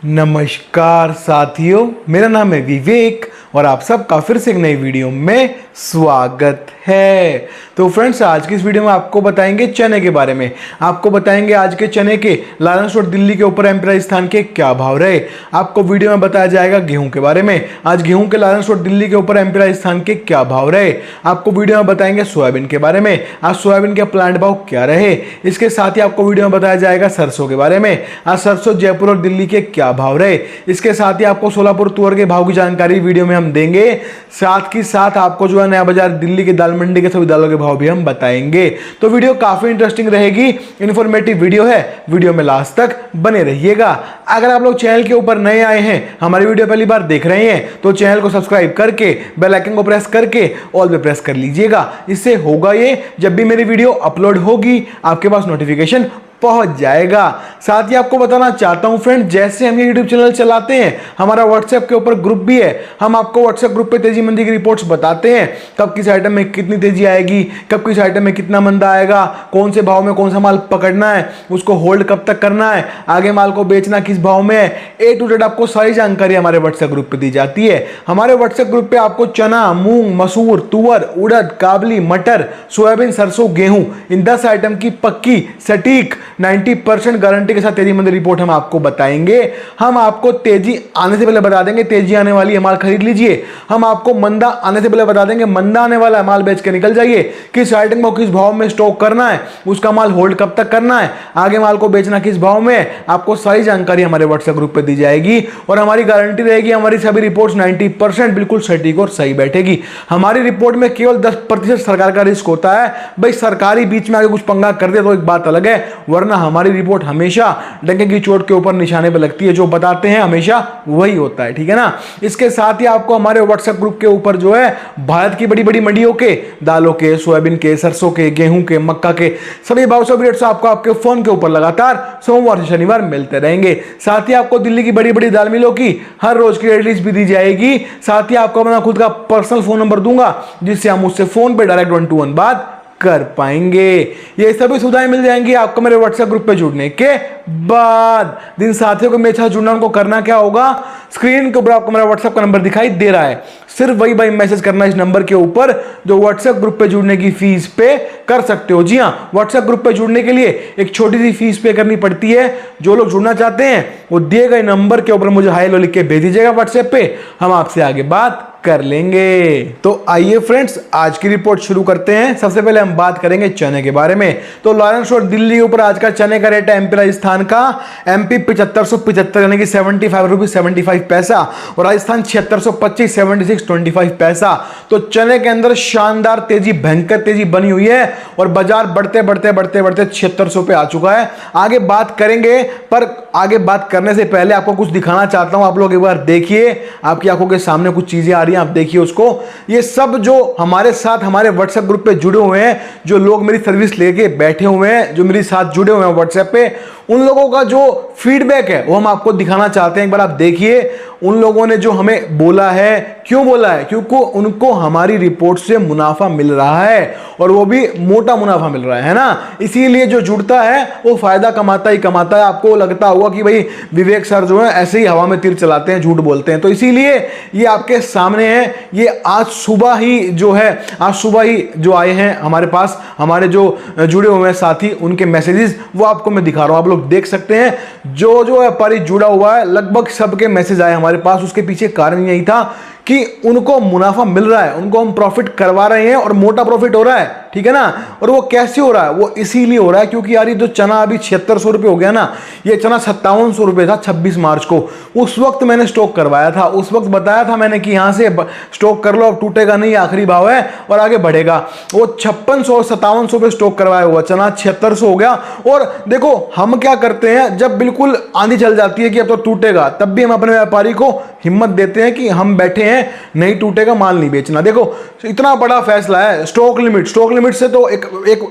नमस्कार साथियों, मेरा नाम है विवेक और आप सबका फिर से एक नई वीडियो में स्वागत है। तो फ्रेंड्स, आज की इस वीडियो में आपको बताएंगे चने के बारे में। आपको बताएंगे आज के चने के लारेंस रोड दिल्ली के ऊपर एमपी राजस्थान के क्या भाव रहे। आपको वीडियो में बताया जाएगा गेहूं के बारे में। आज गेहूं के लारेंस रोड दिल्ली के ऊपर एमपी राजस्थान के क्या भाव रहे। आपको वीडियो में बताएंगे सोयाबीन के बारे में। आज सोयाबीन के प्लांट भाव क्या रहे। इसके साथ ही आपको वीडियो में बताया जाएगा सरसों के बारे में। आज सरसों जयपुर और दिल्ली के क्या भाव रहे। इसके साथ ही आपको सोलापुर तुअर के भाव की जानकारी वीडियो में हम देंगे। साथ ही साथ आपको जो है नया बाजार दिल्ली की दाल मंडी के सभी दालों के भाव भी हम बताएंगे। तो वीडियो काफी इंटरेस्टिंग रहेगी, इंफॉर्मेटिव वीडियो है। वीडियो में लास्ट तक बने रहिएगा। अगर आप लोग चैनल के ऊपर नए आए हैं, हमारी वीडियो पहली बार देख रहे हैं, तो चैनल को सब्सक्राइब करके बेल आइकन को प्रेस करके ऑल पे प्रेस कर लीजिएगा। इससे होगा ये, जब भी मेरी वीडियो अपलोड होगी आपके पास नोटिफिकेशन पहुंच जाएगा। साथ ही आपको बताना चाहता हूं फ्रेंड, जैसे हम ये यूट्यूब चैनल चलाते हैं, हमारा व्हाट्सएप के ऊपर ग्रुप भी है। हम आपको व्हाट्सएप ग्रुप पे तेजी मंदी की रिपोर्ट्स बताते हैं, कब किस आइटम में कितनी तेजी आएगी, कब किस आइटम में कितना मंदा आएगा, कौन से भाव में कौन सा माल पकड़ना है, उसको होल्ड कब तक करना है, आगे माल को बेचना किस भाव में है। ए टू जेड आपको सारी जानकारी हमारे व्हाट्सएप ग्रुप पे दी जाती है। हमारे व्हाट्सएप ग्रुप पे आपको चना, मूंग, मसूर, तुअर, उड़द, काबली, मटर, सोयाबीन, सरसों, गेहूं, इन 10 आइटम की पक्की सटीक 90% गारंटी के साथ तेजी मंदी रिपोर्ट हम आपको बताएंगे। हम आपको तेजी आने से पहले बता देंगे तेजी आने वाली है, माल खरीद लीजिए। हम आपको मंदा आने से पहले बता देंगे मंदा आने वाला है, माल बेच के निकल जाइए। किस आइटम को किस भाव में स्टॉक करना है, उसका माल होल्ड कब तक करना है, आगे माल को बेचना किस भाव में है, आपको सारी जानकारी हमारे व्हाट्सएप ग्रुप पे दी जाएगी। और हमारी गारंटी रहेगी, हमारी सभी रिपोर्ट्स 90% बिल्कुल सटीक और सही बैठेगी। हमारी रिपोर्ट में केवल 10% सरकार का रिस्क होता है। भाई सरकारी बीच में आगे कुछ पंगा कर दे तो एक बात अलग है, वरना हमारी रिपोर्ट हमेशा डंके की चोट के ऊपर निशाने पर लगती है। जो बताते हैं हमेशा वही होता है, ठीक है ना। इसके साथ ही आपको हमारे व्हाट्सएप ग्रुप के ऊपर जो है भारत की बड़ी बड़ी मंडियों के दालों के, सोयाबीन के, सरसों के, गेहूं के, मक्का के सभी भाव सभी रेट्स आपको आपके फोन के ऊपर लगातार सोमवार से शनिवार मिलते रहेंगे। साथ ही आपको दिल्ली की बड़ी बड़ी दाल मिलों की हर रोज की रेट लिस्ट भी दी जाएगी। साथ ही आपको अपना खुद का पर्सनल फोन नंबर दूंगा, जिससे हम उससे फोन पे डायरेक्ट 1 to 1 बात कर पाएंगे। ये सभी सुविधाएं मिल जाएंगी आपको मेरे व्हाट्सएप ग्रुप पे जुड़ने के बाद। जिन साथियों को मेरे साथ जुड़ना, उनको करना क्या होगा, स्क्रीन के ऊपर आपको मेरा व्हाट्सएप का नंबर दिखाई दे रहा है, सिर्फ वही भाई मैसेज करना इस नंबर के ऊपर, जो व्हाट्सएप ग्रुप पे जुड़ने की फीस पे कर सकते हो। जी हाँ, व्हाट्सएप ग्रुप पे जुड़ने के लिए एक छोटी सी फीस पे करनी पड़ती है। जो लोग जुड़ना चाहते हैं वो दिए गए नंबर के ऊपर मुझे हाय लो लिख के भेज दीजिएगा व्हाट्सएप पे, हम आपसे आगे बात कर लेंगे। तो आइए फ्रेंड्स, आज की रिपोर्ट शुरू करते हैं। सबसे पहले हम बात करेंगे चने के बारे में। तो लारेंस रोड दिल्ली के ऊपर आज का चने का रेट है एमपी राजस्थान का एमपी 7575 यानी कि 75 रुपीज 75 पैसा, और राजस्थान 7625 7625 पैसा। तो चने के अंदर शानदार तेजी, भयंकर तेजी बनी हुई है और बाजार बढ़ते बढ़ते बढ़ते बढ़ते 7600 पे आ चुका है। आगे बात करेंगे, पर आगे बात करने से पहले आपको कुछ दिखाना चाहता हूं। आप लोग एक बार देखिए, आपकी आंखों के सामने कुछ चीजें आ रही हैं, आप देखिए उसको। ये सब जो हमारे साथ हमारे व्हाट्सएप ग्रुप पे जुड़े हुए हैं, जो लोग मेरी सर्विस लेके बैठे हुए हैं, जो मेरे साथ जुड़े हुए हैं व्हाट्सएप पे, उन लोगों का जो फीडबैक है वो हम आपको दिखाना चाहते हैं। एक बार आप देखिए, उन लोगों ने जो हमें बोला है, क्यों बोला है, क्योंकि उनको हमारी रिपोर्ट से मुनाफा मिल रहा है, और वो भी मोटा मुनाफा मिल रहा है ना। इसीलिए जो जुड़ता है वो फायदा कमाता ही कमाता है। आपको लगता होगा कि भाई विवेक सर जो है ऐसे ही हवा में तीर चलाते हैं, झूठ बोलते हैं, तो इसीलिए ये आपके सामने है। ये आज सुबह ही जो है, आज सुबह ही जो आए हैं हमारे पास, हमारे जो जुड़े हुए हैं साथी, उनके मैसेजेस वो आपको मैं दिखा रहा हूं। आप लोग देख सकते हैं जो व्यापारी जुड़ा हुआ है, लगभग सबके मैसेज आए हमारे पास। उसके पीछे कारण यही था कि उनको मुनाफा मिल रहा है, उनको हम प्रॉफिट करवा रहे हैं और मोटा प्रॉफिट हो रहा है, ठीक है ना। और वो कैसे हो रहा है, वो इसीलिए हो रहा है क्योंकि यार ये जो चना अभी 7600 रुपये हो गया ना, ये चना 5700 रुपये था 26 मार्च को। उस वक्त मैंने स्टॉक करवाया था, उस वक्त बताया था मैंने कि यहां से स्टॉक कर लो, अब टूटेगा नहीं, आखिरी भाव है और आगे बढ़ेगा। वो 5600 5700 पे स्टॉक करवाया हुआ चना 7600 हो गया। और देखो हम क्या करते हैं, जब बिल्कुल आंधी चल जाती है कि अब तो टूटेगा, तब भी हम अपने व्यापारी को हिम्मत देते हैं कि हम बैठे हैं, नहीं टूटेगा, माल नहीं बेचना। देखो इतना बड़ा फैसला है, स्टॉक लिमिट से तो एक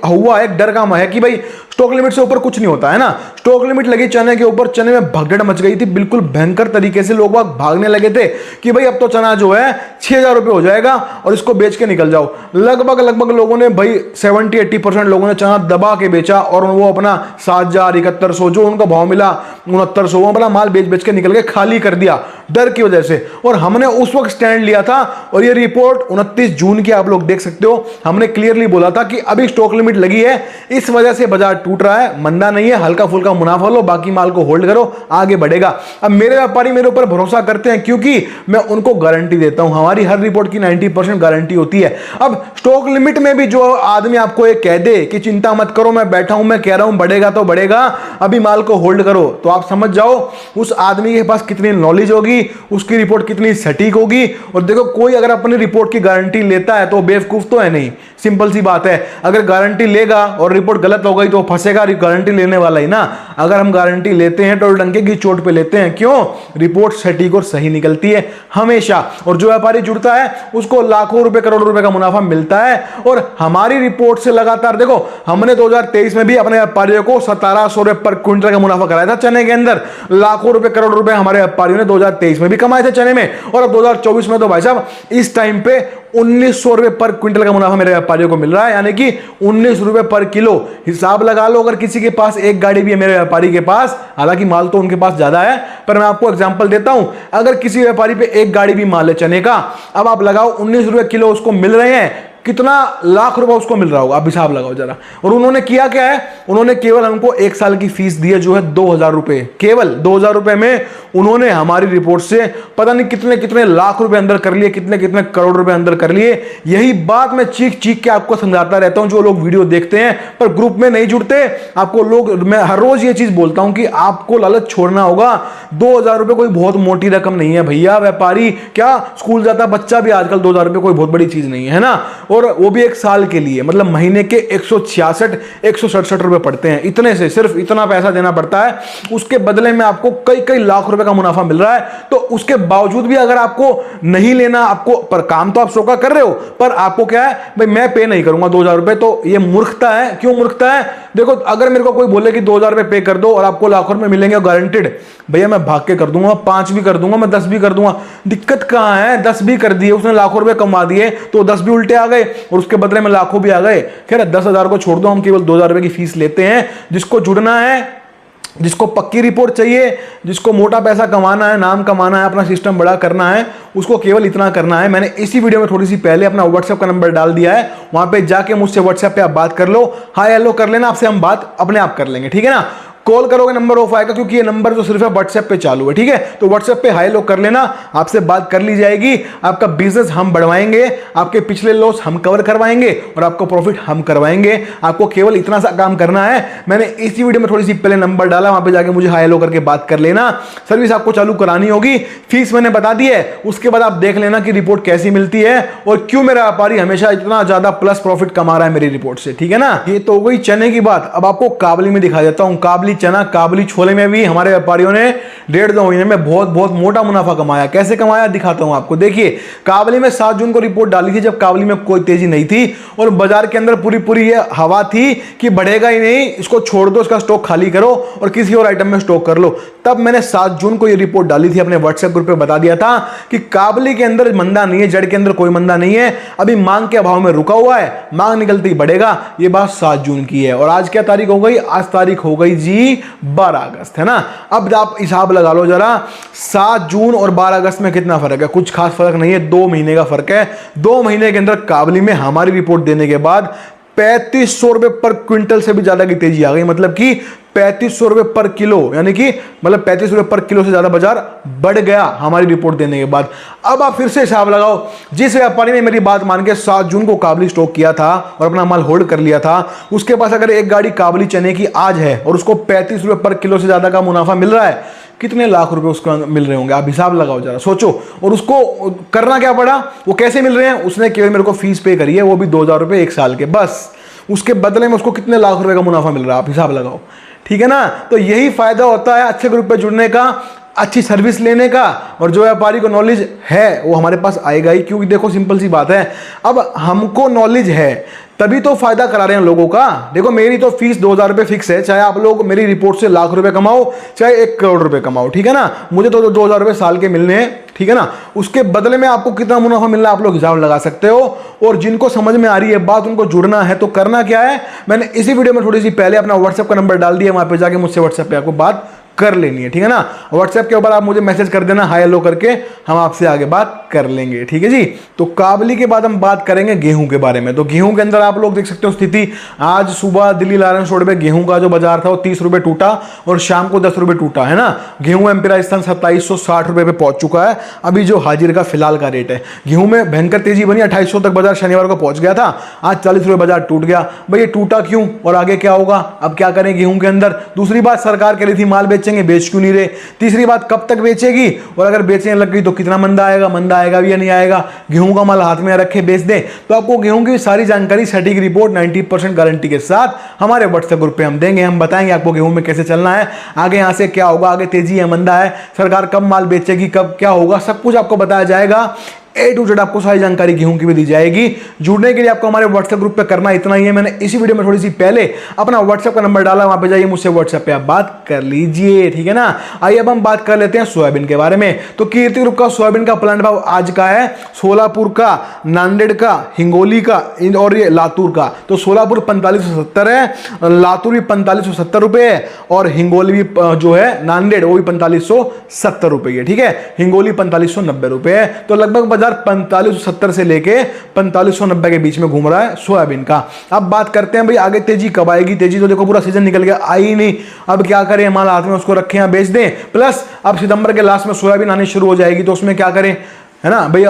हुआ एक डर का है कि भाई स्टॉक लिमिट से ऊपर कुछ नहीं होता है ना। स्टॉक लिमिट लगी चने के ऊपर, चने में भगदड़ मच गई थी, बिल्कुल भयंकर तरीके से लोग भागने लगे थे कि भाई अब तो चना जो है 6,000 रुपये हो जाएगा और इसको बेच के निकल जाओ। लगभग लोगों ने भाई 70-80% लोगों ने चना दबा के बेचा और वो अपना 7,000 7100 जो उनका भाव मिला 6900 वो अपना माल बेच बेच के निकल के खाली कर दिया डर की वजह से। और हमने उस वक्त स्टैंड लिया था और ये रिपोर्ट 29 जून की आप लोग देख सकते हो। हमने क्लियरली बोला था कि अभी स्टॉक लिमिट लगी है, इस वजह से बाजार टूट रहा है, मंदा नहीं है, हल्का फुल्का मुनाफा लो, बाकी माल को होल्ड करो, आगे बढ़ेगा। अब मेरे व्यापारी मेरे ऊपर भरोसा करते हैं क्योंकि मैं उनको गारंटी देता हूं, हमारी हर रिपोर्ट की 90% गारंटी होती है। अब स्टॉक लिमिट में भी जो आदमी आपको ये कह दे कि चिंता मत करो, मैं बैठा हूं, मैं कह रहा हूं बढ़ेगा तो बढ़ेगा, अभी माल को होल्ड करो, तो आप समझ जाओ उस आदमी के पास कितनी नॉलेज होगी, उसकी रिपोर्ट कितनी सटीक होगी। और देखो कोई अगर अपनी रिपोर्ट की गारंटी लेता है तो बेवकूफ तो है नहीं, सिंपल सी बात है। अगर गारंटी लेगा और रिपोर्ट गलत हो गई तो फंसेगा गारंटी लेने वाला ही ना। अगर हम गारंटी लेते हैं तो डंके की चोट पे लेते हैं, क्यों? रिपोर्ट सटीक और सही निकलती है हमेशा। और जो व्यापारी जुड़ता है उसको लाखों रुपए करोड़ों रुपए का मुनाफा मिलता है। और हमारी रिपोर्ट से लगातार देखो, हमने 2023 में भी अपने व्यापारियों को 1700 रुपए पर क्विंटल का मुनाफा कराया था चने के अंदर। लाखों रुपए करोड़ रुपए हमारे व्यापारियों ने 2023 में भी कमाए थे चने में। और अब 2024 में तो भाई साहब इस टाइम पे 1900 रुपए पर क्विंटल का मुनाफा मेरे व्यापारियों को मिल रहा है, यानी कि 19 रुपए पर किलो। हिसाब लगा लो, अगर किसी के पास एक गाड़ी भी है मेरे व्यापारी के पास, हालांकि माल तो उनके पास ज्यादा है, पर मैं आपको एग्जांपल देता हूं, अगर किसी व्यापारी पे एक गाड़ी भी माल है चने का, अब आप लगाओ 19 रुपए किलो उसको मिल रहे हैं, कितना लाख रुपए उसको मिल रहा होगा, आप हिसाब लगाओ जरा। और उन्होंने किया क्या है, उन्होंने केवल हमको 1 साल की फीस दी है जो है 2,000 रुपए, केवल 2,000 रुपए में उन्होंने हमारी रिपोर्ट से पता नहीं कितने कितने लाख रुपए अंदर कर लिए, कितने कितने करोड़ रुपए अंदर कर लिए। यही बात मैं चीख चीख के आपको समझाता रहता हूं, जो लोग वीडियो देखते हैं पर ग्रुप में नहीं जुड़ते। आपको लोग, मैं हर रोज ये चीज बोलता हूं कि आपको लालच छोड़ना होगा। 2,000 रुपए कोई बहुत मोटी रकम नहीं है भैया। व्यापारी क्या, स्कूल जाता बच्चा भी आजकल 2,000 रुपए कोई बहुत बड़ी चीज नहीं है ना। और वो भी 1 साल के लिए, मतलब महीने के 166-167 रुपए पड़ते हैं। इतने से सिर्फ इतना पैसा देना पड़ता है, उसके बदले में आपको कई कई लाख रुपए का मुनाफा मिल रहा है। तो उसके बावजूद भी अगर आपको नहीं लेना, आपको पर काम तो आप शौका कर रहे हो, पर आपको क्या है भाई, मैं पे नहीं करूंगा 2,000 रुपए, तो ये मूर्खता है। क्यों मूर्खता है? देखो अगर मेरे को कोई बोले कि 2,000 रुपए पे कर दो और आपको लाखों रुपए मिलेंगे गारंटेड, भैया मैं भाग के कर दूंगा, 5 भी कर दूंगा, मैं 10 भी कर दूंगा। दिक्कत कहां है? 10 भी कर दिए, उसने लाखों रुपए कमा दिए तो 10 भी उल्टे आ गए और उसके बदले में लाखों भी आ गए। खैर 10,000 को छोड़ दो, हम केवल 2,000 रुपए की फीस लेते हैं। जिसको जुड़ना है, जिसको पक्की रिपोर्ट चाहिए, जिसको मोटा पैसा कमाना है, नाम कमाना है, अपना सिस्टम बड़ा करना है, उसको केवल इतना करना है। मैंने इसी वीडियो में थोड़ी सी पहले अपना व्हाट्सएप का नंबर डाल दिया है, वहां पे जाके मुझसे व्हाट्सएप पे आप बात कर लो, हाय हेलो कर लेना, आपसे हम बात अपने आप कर लेंगे, ठीक है ना। कॉल करोगे नंबर ऑफ आएगा, क्योंकि ये नंबर जो सिर्फ है व्हाट्सएप पे चालू है, ठीक है। तो व्हाट्सएप पे हाय लोग कर लेना, आपसे बात कर ली जाएगी। आपका बिजनेस हम बढ़वाएंगे, आपके पिछले लॉस हम कवर करवाएंगे और आपको प्रॉफिट हम करवाएंगे। आपको केवल इतना सा काम करना है। मैंने इसी वीडियो में थोड़ी सी पहले नंबर डाला, वहां पे जाके मुझे हाय लो करके बात कर लेना। सर्विस आपको चालू करानी होगी, फीस मैंने बता दी है, उसके बाद आप देख लेना कि रिपोर्ट कैसी मिलती है और क्यों मेरा व्यापारी हमेशा इतना ज्यादा प्लस प्रॉफिट कमा रहा है मेरी रिपोर्ट से, ठीक है ना। ये तो हो गई चने की बात। अब आपको काबली में दिखा देता हूं, काबली चना, काबली छोले में भी हमारे व्यापारियों ने 1.5-2 महीने में बहुत बहुत मोटा मुनाफा कमाया। कैसे कमाया दिखाता हूं आपको। देखिए काबली में 7 जून को रिपोर्ट डाली थी, जब काबली में कोई तेजी नहीं थी और बाजार के अंदर पूरी पूरी ये हवा थी कि बढ़ेगा ही नहीं, इसको छोड़ दो, इसका स्टॉक खाली करो और किसी और आइटम में स्टॉक कर लो। तब मैंने 7 जून को ये रिपोर्ट डाली थी, अपने व्हाट्सएप ग्रुप पे बता दिया था कि काबली के अंदर मंदा नहीं है, जड़ के अंदर कोई मंदा नहीं है, अभी मांग के अभाव में रुका हुआ है, मांग निकलती ही बढ़ेगा। ये बात 7 जून की है। और आज क्या तारीख हो गई? आज तारीख हो गई जी 12 अगस्त, है ना। अब आप हिसाब लगा लो जरा, 7 जून और 12 अगस्त में कितना फर्क है? कुछ खास फर्क नहीं है, 2 महीने का फर्क है। 2 महीने के अंदर काबली में हमारी रिपोर्ट देने के बाद 3500 रुपए पर क्विंटल से भी ज्यादा की तेजी आ गई, मतलब कि 3500 रुपए पर किलो, यानी कि मतलब 35 रुपए पर किलो से ज्यादा बाजार बढ़ गया हमारी रिपोर्ट देने के बाद। अब आप फिर से हिसाब लगाओ, जिस व्यापारी ने मेरी बात मान के 7 जून को काबली स्टॉक किया था और अपना माल होल्ड कर लिया था, उसके पास अगर एक गाड़ी काबली चने की आज है और उसको 35 रुपए पर किलो से ज्यादा का मुनाफा मिल रहा है, कितने लाख रुपए उसको मिल रहे होंगे? आप हिसाब लगाओ जरा, सोचो। और उसको करना क्या पड़ा? वो कैसे मिल रहे हैं? उसने केवल मेरे को फीस पे करी है, वो भी 2,000 रुपए 1 साल के, बस। उसके बदले में उसको कितने लाख रुपए का मुनाफा मिल रहा है? आप हिसाब लगाओ, ठीक है ना। तो यही फायदा होता है अच्छे ग्रुप पे जुड़ने का। अच्छी सर्विस लेने का, और जो व्यापारी को नॉलेज है वो हमारे पास आएगा ही, क्योंकि देखो सिंपल सी बात है, अब हमको नॉलेज है तभी तो फायदा करा रहे हैं लोगों का। देखो मेरी तो फीस 2,000 रुपये फिक्स है, चाहे आप लोग मेरी रिपोर्ट से लाख रुपए कमाओ चाहे 1 करोड़ रुपए कमाओ, ठीक है ना, मुझे तो 2,000 रुपये साल के मिलने हैं, ठीक है ना। उसके बदले में आपको कितना मुनाफा मिल रहा है आप लोग हिसाब लगा सकते हो। और जिनको समझ में आ रही है बात उनको जुड़ना है, तो करना क्या है, मैंने इसी वीडियो में थोड़ी सी पहले अपना व्हाट्सएप का नंबर डाल दिया, वहां पे जाके मुझसे व्हाट्सएप पे आपको बात कर लेनी है, ठीक है ना। व्हाट्सएप के ऊपर आप मुझे मैसेज कर देना हाय हेलो करके, हम आपसे आगे बात कर लेंगे, ठीक है जी। तो काबली के बाद हम बात करेंगे गेहूं के बारे में। तो गेहूं के अंदर आप लोग देख सकते हो स्थिति, आज सुबह दिल्ली लारेंस रोड पे गेहूं का जो बाजार था वो 30 रुपए टूटा और शाम को 10 रुपए टूटा, है ना। गेहूं एमपी राजस्थान 2760 रुपए पे पहुंच चुका है अभी जो हाजिर का फिलहाल का रेट है। गेहूं में भयंकर तेजी बनी, 2800 तक बाजार शनिवार को पहुंच गया था, आज 40 रुपए बाजार टूट गया। भाई ये टूटा क्यों और आगे क्या होगा, अब क्या करें गेहूं के अंदर। दूसरी बात, सरकार कह रही थी माल बेचेंगे, बेच क्यों नहीं रहे। तीसरी बात, कब तक बेचेगी, और अगर बेचने लग गई तो कितना मंदा आएगा भी या नहीं आएगा। गेहूं का माल हाथ में रखे बेच दें। तो आपको गेहूं की सारी जानकारी सटीक रिपोर्ट 90% गारंटी के साथ हमारे व्हाट्सएप ग्रुप पे हम देंगे। हम बताएंगे आपको गेहूं में कैसे चलना है, आगे यहां से क्या होगा, आगे तेजी है मंदा है, सरकार कब माल बेचेगी, कब क्या होगा, सब कुछ आपको बताया जाएगा। A to Z आपको सारी जानकारी गेहूं की भी दी जाएगी। जुड़ने के लिए आपको हमारे व्हाट्सएप ग्रुप पे करना इतना ही है। मैंने इसी वीडियो में थोड़ी सी पहले अपना व्हाट्सएप का नंबर डाला, वहां पे जाइए मुझसे व्हाट्सएप पे आप बात कर लीजिए, ठीक है ना। आइए अब हम बात कर लेते हैं सोयाबीन के बारे में। तो कीर्ति ग्रुप का सोयाबीन का प्लांट भाव आज का है, सोलापुर का, नांदेड़ का, हिंगोली का और ये लातूर का। तो सोलापुर 4570 है, लातूर भी 4570 रुपए है, और हिंगोली भी जो है नांदेड़ वो भी 4570 रुपए है, ठीक है। हिंगोली 4590 रुपए है। तो लगभग 4570 से लेके 4590 के बीच में घूम रहा है सोयाबीन का। अब बात करते हैं भाई आगे तेजी कब आएगी। तेजी तो देखो पूरा सीजन निकल गया, आई नहीं, अब क्या करें, माल हाथ में उसको रखें या बेच दें। प्लस अब सितंबर के लास्ट में सोयाबीन आनी शुरू हो जाएगी, तो उसमें क्या करें, है ना भाई।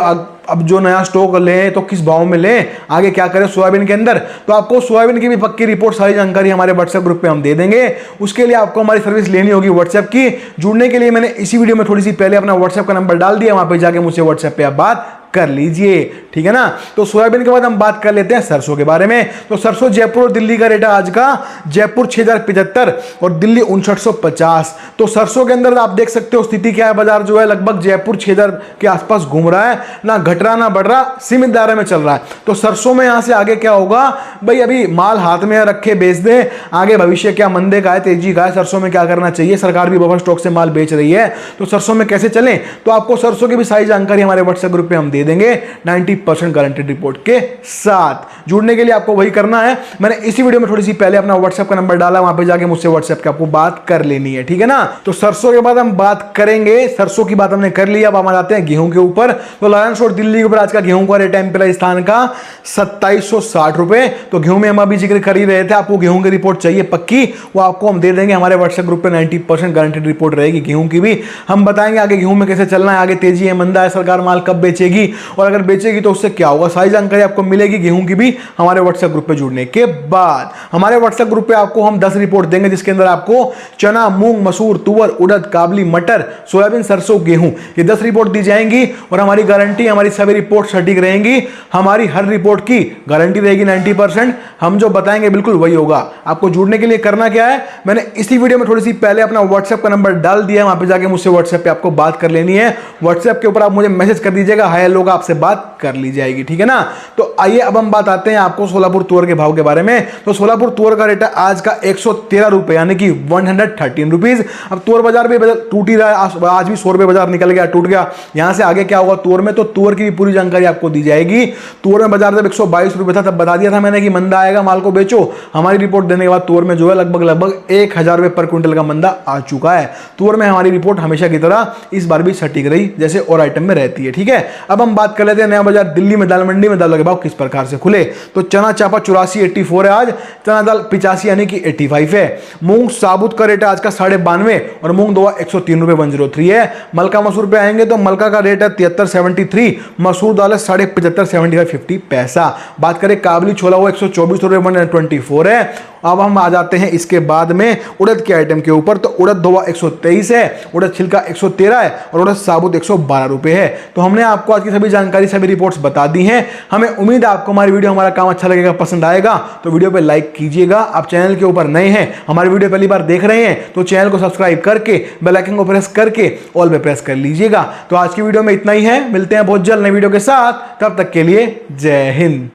अब जो नया स्टॉक लें तो किस भाव में लें, आगे क्या करें सोयाबीन के अंदर। तो आपको सोयाबीन की भी पक्की रिपोर्ट सारी जानकारी हमारे व्हाट्सएप ग्रुप पे हम दे देंगे। उसके लिए आपको हमारी सर्विस लेनी होगी व्हाट्सएप की। जुड़ने के लिए मैंने इसी वीडियो में थोड़ी सी पहले अपना व्हाट्सएप का नंबर डाल दिया, वहां पे जाके मुझसे व्हाट्सएप पे आप बात कर लीजिए, ठीक है ना। तो सोयाबीन के बाद हम बात कर लेते हैं सरसों के बारे में। तो सरसों जयपुर और दिल्ली का रेट है आज का, जयपुर 6075 और दिल्ली 5950। तो सरसों के अंदर आप देख सकते हो स्थिति क्या है, बाजार जो है लगभग जयपुर 6000 के आसपास घूम रहा है, ना घट रहा ना बढ़ रहा, सीमित दायरे में चल रहा है। तो सरसों में यहां से आगे क्या होगा भाई, अभी माल हाथ में रखे बेच दे, आगे भविष्य क्या मंदे का है तेजी का है, सरसों में क्या करना चाहिए। सरकार भी बफर स्टॉक से माल बेच रही है, तो सरसों में कैसे चलें। तो आपको सरसों की भी सारी जानकारी हमारे व्हाट्सएप ग्रुप पे हम दे देंगे 90% गारंटेड रिपोर्ट के साथ। जुड़ने के लिए आपको वही करना है, मैंने इसी वीडियो में थोड़ी सी पहले अपना व्हाट्सएप का नंबर डाला, वहां पे जाके मुझसे व्हाट्सएप पे आपको बात कर लेनी है, ठीक है ना। तो सरसों के बाद हम बात करेंगे, सरसों की बात हमने कर ली, अब हम आ जाते हैं गेहूं के ऊपर। तो लायंस और दिल्ली के ऊपर आज का गेहूं का रेट है राजस्थान का 2760 रुपए। तो गेहूं में हम अभी जिक्र कर ही रहे थे, आपको गेहूं की रिपोर्ट चाहिए पक्की, वो आपको हम दे देंगे हमारे व्हाट्सएप ग्रुप पे। 90% गारंटेड रिपोर्ट रहेगी गेहूं की भी। हम बताएंगे आगे गेहूं में कैसे चलना है, आगे तेजी है मंदा है, सरकार माल कब बेचेगी, और अगर बेचेगी तो उससे क्या होगा, सारी जानकारी आपको मिलेगी गेहूं की भी हमारे व्हाट्सएप ग्रुप पे जुड़ने के बाद। हमारे व्हाट्सएप ग्रुप पे आपको हम 10 रिपोर्ट देंगे, जिसके अंदर आपको चना, मूंग, मसूर, तुअर, उड़द, काबली, मटर, सोयाबीन, सरसों, गेहूं, ये 10 रिपोर्ट दी जाएंगी। और हमारी गारंटी, हमारी सभी रिपोर्ट सटीक रहेंगी, हमारी हर रिपोर्ट की गारंटी रहेगी 90%। हम जो बताएंगे बिल्कुल वही होगा। आपको जुड़ने के लिए करना क्या है, मैंने इसी वीडियो में थोड़ी सी पहले अपना व्हाट्सएप का नंबर डाल दिया, वहां पे जाके मुझसे व्हाट्सएप पे आपको बात कर लेनी है। व्हाट्सएप के ऊपर आप मुझे मैसेज कर दीजिएगा, हाय लोग आपसे बात कर ली जाएगी, ठीक है ना। तो आइए अब हम बात आते हैं आपको सोलापुर तुअर के भाव के बारे में। तो सोलापुर तुअर का रेट है आज का 113 रुपए, यानी कि 113 रुपीज। अब तुअर बाजार भी टूट ही रहा है, आज भी 100 रुपए बाजार निकल गया, टूट गया। यहां से आगे क्या होगा तुअर में, तो तुअर की भी पूरी जानकारी आपको दी जाएगी। तुअर में बाजार जब 122 रुपए था तब बता दिया था मैंने कि मंदा आएगा, माल को बेचो। हमारी रिपोर्ट देने के बाद तुअर में जो है लगभग 1000 रुपए पर क्विंटल का मंदा आ चुका है। तुअर में हमारी रिपोर्ट हमेशा की तरह इस बार भी सटीक रही, जैसे और आइटम में रहती है, ठीक है। अब हम बात कर लेते हैं नया बाजार दिल्ली में, दाल मंडी में दालों के भाव किस प्रकार से खुले। तो चना चापा 84.84 है आज, चना दाल 85 यानी कि 85 है। मूंग साबुत का रेट है आज का 92 और मूंग दोवा 103 रुपए 103 है। मलका मसूर पे आएंगे तो मलका का रेट है 73.73, मसूर दाल है 75.75 50 पैसा। बात करें काबली छोला वो 124 रुपए 124 है, अब हम आ जाते हैं इसके बाद में उड़द के आइटम के ऊपर। तो उड़द धोवा 123 है, उड़द छिलका 113 है और उड़द साबुत 112 रुपये है। तो हमने आपको आज की सभी जानकारी, सभी रिपोर्ट्स बता दी हैं। हमें उम्मीद है आपको हमारी वीडियो, हमारा काम अच्छा लगेगा, पसंद आएगा। तो वीडियो पे लाइक कीजिएगा। आप चैनल के ऊपर नए हैं, हमारी वीडियो पहली बार देख रहे हैं, तो चैनल को सब्सक्राइब करके बेल आइकन को प्रेस करके ऑल पे प्रेस कर लीजिएगा। तो आज की वीडियो में इतना ही है, मिलते हैं बहुत जल्द नई वीडियो के साथ। तब तक के लिए जय हिंद।